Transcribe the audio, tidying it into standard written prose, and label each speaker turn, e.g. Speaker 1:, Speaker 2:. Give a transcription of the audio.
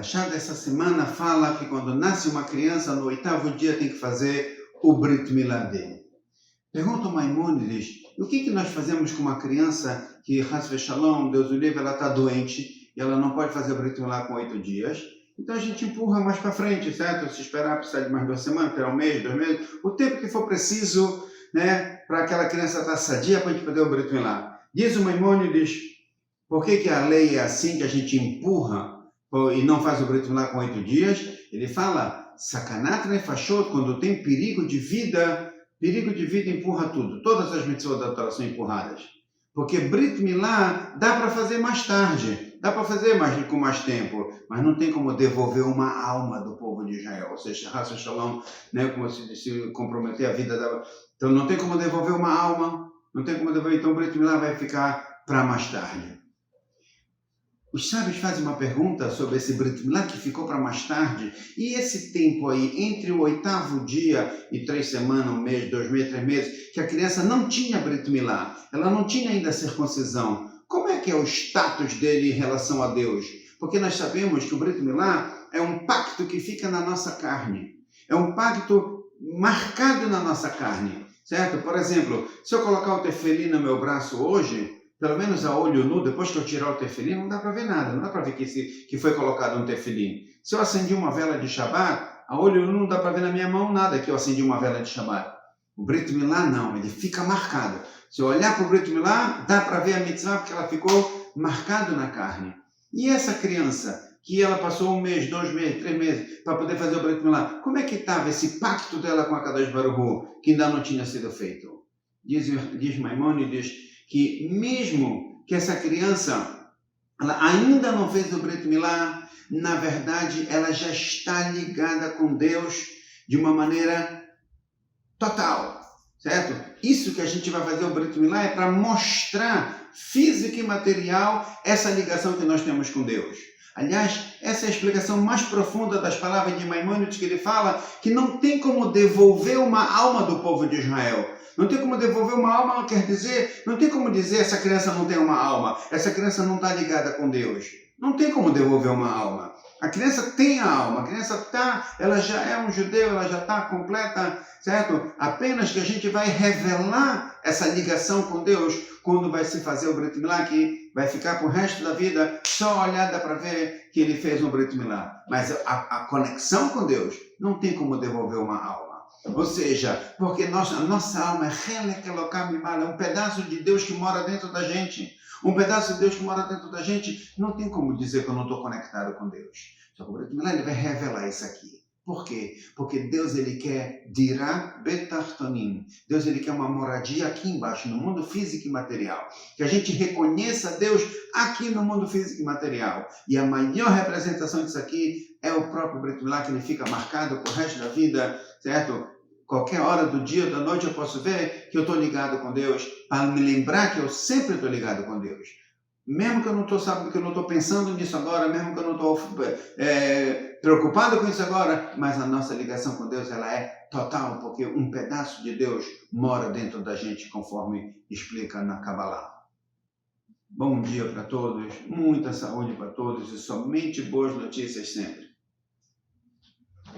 Speaker 1: Parashá dessa semana fala que quando nasce uma criança, no 8º dia tem que fazer o Brit Milá dele. Pergunta o Maimônides, o que nós fazemos com uma criança que, Chas v'Shalom, Deus o livre, ela está doente e ela não pode fazer o Brit Milá com 8 dias? Então a gente empurra mais para frente, certo? Se esperar, precisar de mais 2 semanas, até 1 mês, 2 meses, o tempo que for preciso, né, para aquela criança estar sadia para a gente poder o Brit Milá. Diz o Maimônides, por que a lei é assim, que a gente empurra e não faz o Brit Milá com 8 dias? Ele fala, sakanat nefashot, quando tem perigo de vida empurra tudo. Todas as mitzvot da Torá são empurradas. Porque Brit Milá dá para fazer mais tarde, dá para fazer com mais tempo, mas não tem como devolver uma alma do povo de Israel. Ou seja, Chas v'Shalom, né, como se comprometer a vida da... Então não tem como devolver uma alma, não tem como devolver, então Brit Milá vai ficar para mais tarde. Os sábios fazem uma pergunta sobre esse Brit Milá que ficou para mais tarde. E esse tempo aí, entre o 8º dia e 3 semanas, 1 mês, 2 meses, 3 meses, que a criança não tinha Brit Milá, ela não tinha ainda circuncisão. Como é que é o status dele em relação a Deus? Porque nós sabemos que o Brit Milá é um pacto que fica na nossa carne. É um pacto marcado na nossa carne, certo? Por exemplo, se eu colocar o tefilim no meu braço hoje, pelo menos a olho nu, depois que eu tirar o tefilim, não dá para ver nada, não dá para ver que foi colocado um tefilim. Se eu acendi uma vela de Shabbat, a olho nu não dá para ver na minha mão nada que eu acendi uma vela de Shabbat. O Brit Milá não, ele fica marcado. Se eu olhar para o Brit Milá, dá para ver a mitzvah porque ela ficou marcada na carne. E essa criança, que ela passou 1 mês, 2 meses, 3 meses para poder fazer o Brit Milá, como é que estava esse pacto dela com a Kadosh Baruch Hu, que ainda não tinha sido feito? Diz Maimônides que mesmo que essa criança ela ainda não fez o Brit Milá, na verdade ela já está ligada com Deus de uma maneira total, certo? Isso que a gente vai fazer o Brit Milá é para mostrar física e material essa ligação que nós temos com Deus. Aliás, essa é a explicação mais profunda das palavras de Maimônides, que ele fala que não tem como devolver uma alma do povo de Israel. Não tem como devolver uma alma, quer dizer, não tem como dizer essa criança não tem uma alma, essa criança não está ligada com Deus. Não tem como devolver uma alma. A criança tem a alma, a criança ela já é um judeu, ela já está completa, certo? Apenas que a gente vai revelar essa ligação com Deus quando vai se fazer o Brit Milá, que vai ficar para o resto da vida só olhada para ver que ele fez um Brit Milá. Mas a conexão com Deus não tem como devolver uma alma. Ou seja, porque a nossa alma é um pedaço de Deus que mora dentro da gente. Um pedaço de Deus que mora dentro da gente, não tem como dizer que eu não estou conectado com Deus. Só que o Brit Milá, ele vai revelar isso aqui. Por quê? Porque Deus, ele quer dirá betartonim. Deus, ele quer uma moradia aqui embaixo, no mundo físico e material. Que a gente reconheça Deus aqui no mundo físico e material. E a maior representação disso aqui é o próprio Brit Milá, que ele fica marcado pro resto da vida, certo? Qualquer hora do dia ou da noite eu posso ver que eu estou ligado com Deus, para me lembrar que eu sempre estou ligado com Deus. Mesmo que eu não estou sabendo, que eu não estou pensando nisso agora, mesmo que eu não estou preocupado com isso agora, mas a nossa ligação com Deus ela é total, porque um pedaço de Deus mora dentro da gente, conforme explica na Kabbalah. Bom dia para todos, muita saúde para todos e somente boas notícias sempre.